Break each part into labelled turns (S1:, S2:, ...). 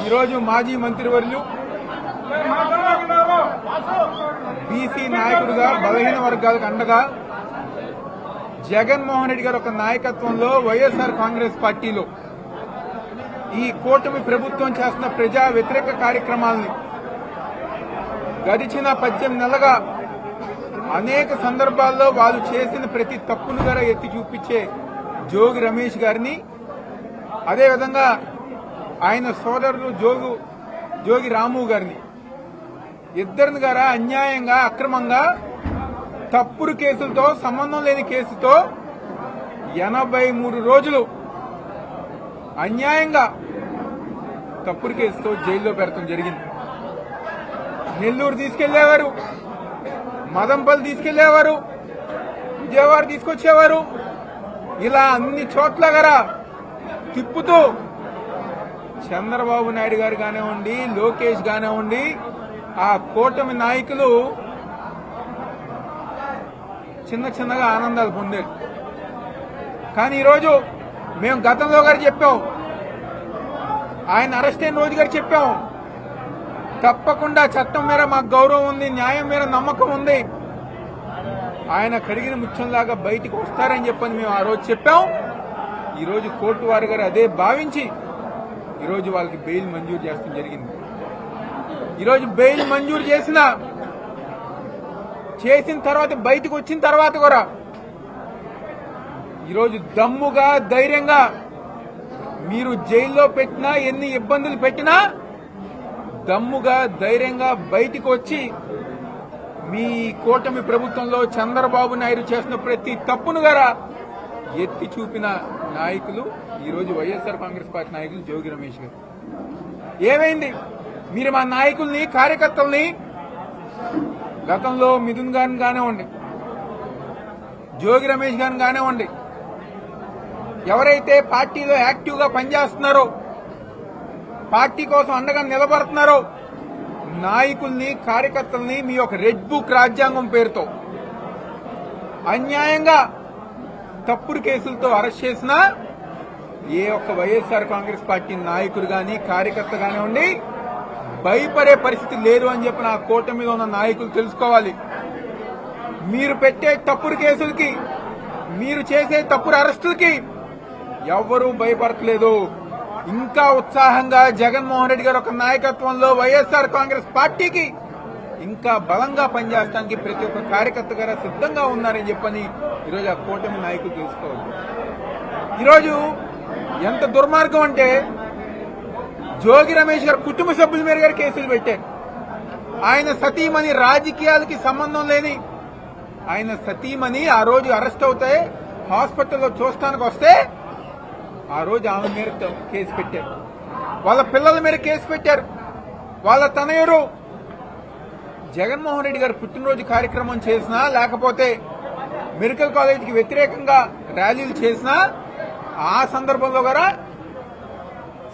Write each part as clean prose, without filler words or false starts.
S1: ఈరోజు మాజీ మంత్రివర్యులు బీసీ నాయకుడిగా బలహీన వర్గాలకు అండగా జగన్మోహన్ రెడ్డి గారి ఒక నాయకత్వంలో వైఎస్ఆర్ కాంగ్రెస్ పార్టీలో ఈ కూటమి ప్రభుత్వం చేస్తున్న ప్రజా వ్యతిరేక కార్యక్రమాలని గడిచిన 18 నెలలుగా అనేక సందర్భాల్లో వాళ్ళు చేసిన ప్రతి తప్పును గారా ఎత్తి చూపించే జోగి రమేష్ గారిని, అదేవిధంగా ఆయన సోదరుడు జోగి రాము గారిని ఇద్దరిని గారా అన్యాయంగా అక్రమంగా తప్పుడు కేసులతో సంబంధం లేని కేసుతో 83 రోజులు అన్యాయంగా తప్పుడు కేసుతో జైల్లో పెడతాం జరిగింది. నెల్లూరు తీసుకెళ్లేవారు, మదంపల్లి తీసుకెళ్లేవారు, విజయవాడ తీసుకొచ్చేవారు. ఇలా అన్ని చోట్ల గారా తిప్పుతూ చంద్రబాబు నాయుడు గారు కానివ్వండి, లోకేష్ కానివ్వండి, ఆ కూటమి నాయకులు చిన్నగా ఆనందాలు పొందారు. కానీ ఈరోజు మేము గతంలో గారు చెప్పాం, ఆయన అరెస్ట్ అయిన రోజు గారు చెప్పాం, తప్పకుండా చట్టం మీద మాకు గౌరవం ఉంది, న్యాయం మీద నమ్మకం ఉంది, ఆయన కడిగిన ముత్యంలాగా బయటికి వస్తారని చెప్పని మేము ఆ రోజు చెప్పాం. ఈరోజు కోర్టు వారు గారు అదే భావించి ఈరోజు వాళ్ళకి బెయిల్ మంజూరు చేస్తడం జరిగింది. ఈరోజు బెయిల్ మంజూరు చేసిన తర్వాత బయటకు వచ్చిన తర్వాత కూడా ఈరోజు దమ్ముగా ధైర్యంగా మీరు జైల్లో పెట్టినా ఎన్ని ఇబ్బందులు పెట్టినా దమ్ముగా ధైర్యంగా బయటకు వచ్చి మీ కూటమి ప్రభుత్వంలో చంద్రబాబు నాయుడు చేసిన ప్రతి తప్పును గారా ఎత్తి చూపిన నాయకులు ఈరోజు వైఎస్ఆర్ కాంగ్రెస్ పార్టీ నాయకులు జోగి రమేష్ గారు. ఏమైంది? మీరు మా నాయకుల్ని, కార్యకర్తల్ని గతంలో మిథున్ గారిని కానివ్వండి, జోగి రమేష్ గారిని కానివ్వండి, ఎవరైతే పార్టీలో యాక్టివ్ గా పనిచేస్తున్నారో, పార్టీ కోసం అండగా నిలబడుతున్నారో నాయకుల్ని, కార్యకర్తల్ని మీ యొక్క రెడ్ బుక్ రాజ్యాంగం పేరుతో అన్యాయంగా తప్పుడు కేసులతో అరెస్ట్ చేసినా ఏ ఒక్క వైఎస్ఆర్ కాంగ్రెస్ పార్టీ నాయకుడు గాని, కార్యకర్త కానివ్వండి భయపడే పరిస్థితి లేదు అని చెప్పి నా కూటమిలో ఉన్న నాయకులు తెలుసుకోవాలి. మీరు పెట్టే తప్పుడు కేసులకి, మీరు చేసే తప్పుడు అరెస్టులకి ఎవ్వరూ భయపడట్లేదు. ఇంకా ఉత్సాహంగా జగన్మోహన్ రెడ్డి గారు ఒక నాయకత్వంలో వైఎస్ఆర్ కాంగ్రెస్ పార్టీకి ఇంకా బలంగా పనిచేయడానికి ప్రతి ఒక్క కార్యకర్త గారు సిద్ధంగా ఉన్నారని చెప్పని ఈరోజు ఆ కూటమి నాయకులు తెలుసుకోవాలి. ఈరోజు ఎంత దుర్మార్గం అంటే జోగి రమేష్ గారు కుటుంబ సభ్యుల మీద గారు కేసులు పెట్టారు. ఆయన సతీమణి, రాజకీయాలకి సంబంధం లేని ఆయన సతీమణి ఆ రోజు అరెస్ట్ అవుతే హాస్పిటల్లో చూస్తానికి వస్తే ఆ రోజు ఆమె మీద కేసు పెట్టారు, వాళ్ళ పిల్లల మీద కేసు పెట్టారు. వాళ్ళ తనయుడు జగన్మోహన్ రెడ్డి గారు పుట్టినరోజు కార్యక్రమం చేసినా, లేకపోతే మెడికల్ కాలేజీకి వ్యతిరేకంగా ర్యాలీలు చేసినా ఆ సందర్భంలో కూడా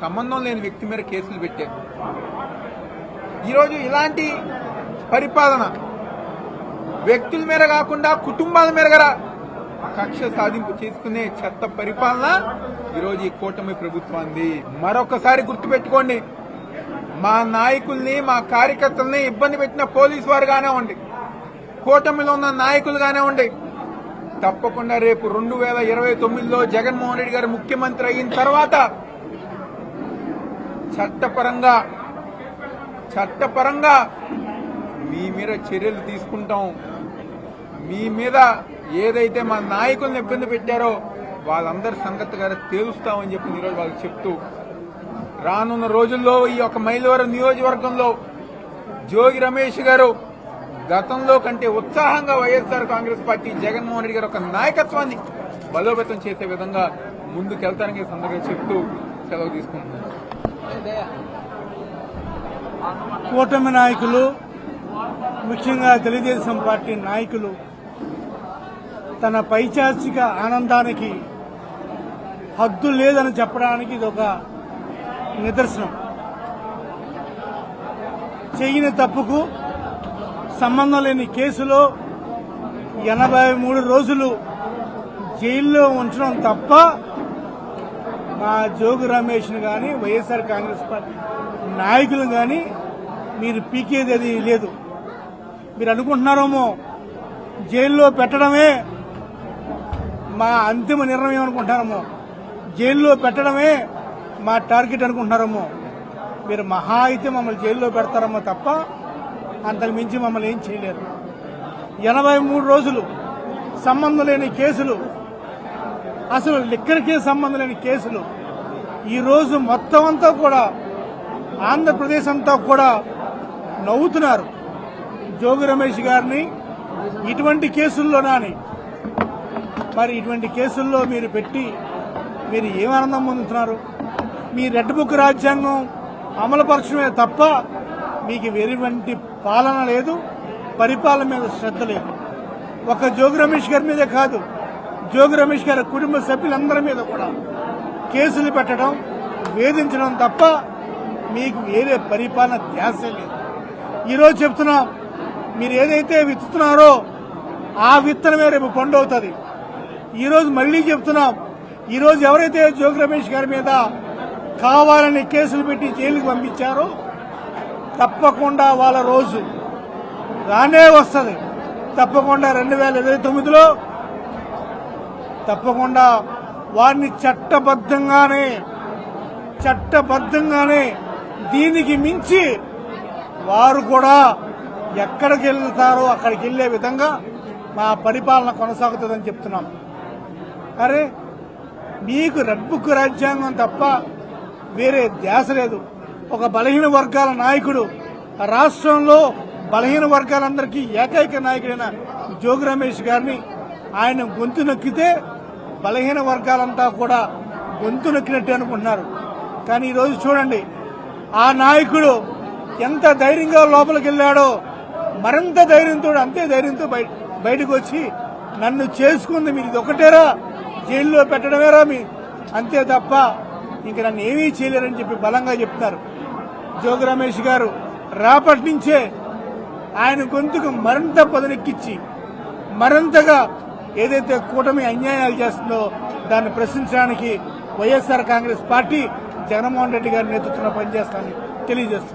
S1: సంబంధం లేని వ్యక్తి మీద కేసులు పెట్టారు. ఈరోజు ఇలాంటి పరిపాలన వ్యక్తుల మీద కాకుండా కుటుంబాల మీద కూడా కక్ష సాధింపు చేసుకునే చెత్త పరిపాలన ఈరోజు ఈ కూటమి ప్రభుత్వాన్ని. మరొకసారి గుర్తుపెట్టుకోండి, మా నాయకుల్ని, మా కార్యకర్తల్ని ఇబ్బంది పెట్టిన పోలీసు వారు కానివ్వండి, కూటమిలో ఉన్న నాయకులు కానివ్వండి, తప్పకుండా రేపు 2029లో జగన్మోహన్ రెడ్డి గారు ముఖ్యమంత్రి అయిన తర్వాత చట్టపరంగా మీ మీద చర్యలు తీసుకుంటాం. మీ మీద ఏదైతే మా నాయకుల్ని ఇబ్బంది పెట్టారో వాళ్ళందరి సంగతి గారు తేలుస్తామని చెప్పి ఈరోజు వాళ్ళకి చెప్తూ, రానున్న రోజుల్లో ఈ యొక్క మైలవరం నియోజకవర్గంలో జోగి రమేష్ గారు గతంలో కంటే ఉత్సాహంగా వైఎస్ఆర్ కాంగ్రెస్ పార్టీ జగన్మోహన్ రెడ్డి గారు ఒక నాయకత్వాన్ని బలోపేతం చేసే విధంగా ముందుకెళ్తారని సందర్భంగా చెప్తూ సెలవు తీసుకుంటున్నాను.
S2: కూటమి నాయకులు, ముఖ్యంగా తెలుగుదేశం పార్టీ నాయకులు తన పైచాచిక ఆనందానికి హద్దు లేదని చెప్పడానికి ఇదొక నిదర్శనం. చేయని తప్పుకు సంబంధం లేని కేసులో 83 రోజులు జైల్లో ఉంచడం తప్ప మా జోగు రమేష్ని కానీ వైఎస్ఆర్ కాంగ్రెస్ పార్టీ నాయకులు కానీ మీరు పీకేది అది లేదు. మీరు అనుకుంటున్నారేమో జైల్లో పెట్టడమే మా అంతిమ నిర్ణయం అనుకుంటున్నారేమో, జైల్లో పెట్టడమే మా టార్గెట్ అనుకుంటున్నారేమో. మీరు మహా అయితే మమ్మల్ని జైల్లో పెడతారమ్మో తప్ప అంతకు మించి మమ్మల్ని ఏం చేయలేరు. 83 రోజులు సంబంధం లేని కేసులు, అసలు లిక్కర్కే సంబంధం లేని కేసులు ఈరోజు మొత్తం అంతా కూడా ఆంధ్రప్రదేశ్ అంతా కూడా నవ్వుతున్నారు. జోగి రమేష్ గారిని ఇటువంటి కేసుల్లో నాని మరి ఇటువంటి కేసుల్లో మీరు పెట్టి మీరు ఏం ఆనందం పొందుతున్నారు? మీ రెడ్ బుక్ రాజ్యాంగం అమలుపరచడమే తప్ప మీకు వేరేటువంటి పాలన లేదు, పరిపాలన మీద శ్రద్ధ లేదు. ఒక జోగి రమేష్ గారి మీదే కాదు, జోగి రమేష్ గారి కుటుంబ సభ్యులందరి మీద కూడా కేసులు పెట్టడం, వేధించడం తప్ప మీకు వేరే పరిపాలన ధ్యాస లేదు. ఈరోజు చెప్తున్నాం, మీరు ఏదైతే విత్తుతున్నారో ఆ విత్తనమే రేపు పండు అవుతుంది. ఈరోజు మళ్లీ చెప్తున్నాం, ఈరోజు ఎవరైతే జోగి రమేష్ గారి మీద కావాలని కేసులు పెట్టి జైలుకు పంపించారో తప్పకుండా వాళ్ళ రోజు రానే వస్తుంది. తప్పకుండా 2029లో తప్పకుండా వారిని చట్టబద్ధంగానే దీనికి మించి వారు కూడా ఎక్కడికి వెళ్తారో అక్కడికి వెళ్లే విధంగా మా పరిపాలన కొనసాగుతుందని చెప్తున్నాం. అరే మీకు రెడ్ బుక్ రాజ్యాంగం తప్ప వేరే ధ్యాస లేదు. ఒక బలహీన వర్గాల నాయకుడు, రాష్ట్రంలో బలహీన వర్గాలందరికీ ఏకైక నాయకుడైన జోగి రమేష్ గారిని ఆయన గొంతు నొక్కితే బలహీన వర్గాలంతా కూడా గొంతు నొక్కినట్టు అనుకుంటున్నారు. కానీ ఈరోజు చూడండి, ఆ నాయకుడు ఎంత ధైర్యంగా లోపలికి వెళ్ళాడో మరింత ధైర్యంతో, అంతే ధైర్యంతో బయటకు వచ్చి నన్ను చేసుకుంది మీరు ఇది ఒకటేరా, జైల్లో పెట్టడమేరా మీ, అంతే తప్ప ఇంక నన్ను ఏమీ చేయలేరని చెప్పి బలంగా చెప్తారు. జోగి రమేష్ గారు రేపటి నుంచే ఆయన గొంతుకు మరింత పదునెక్కించి మరింతగా ఏదైతే కూటమి అన్యాయాలు చేస్తుందో దాన్ని ప్రశ్నించడానికి వైఎస్ఆర్ కాంగ్రెస్ పార్టీ జగన్మోహన్ రెడ్డి గారి నేతృత్వంలో పనిచేస్తానని తెలియజేస్తున్నారు.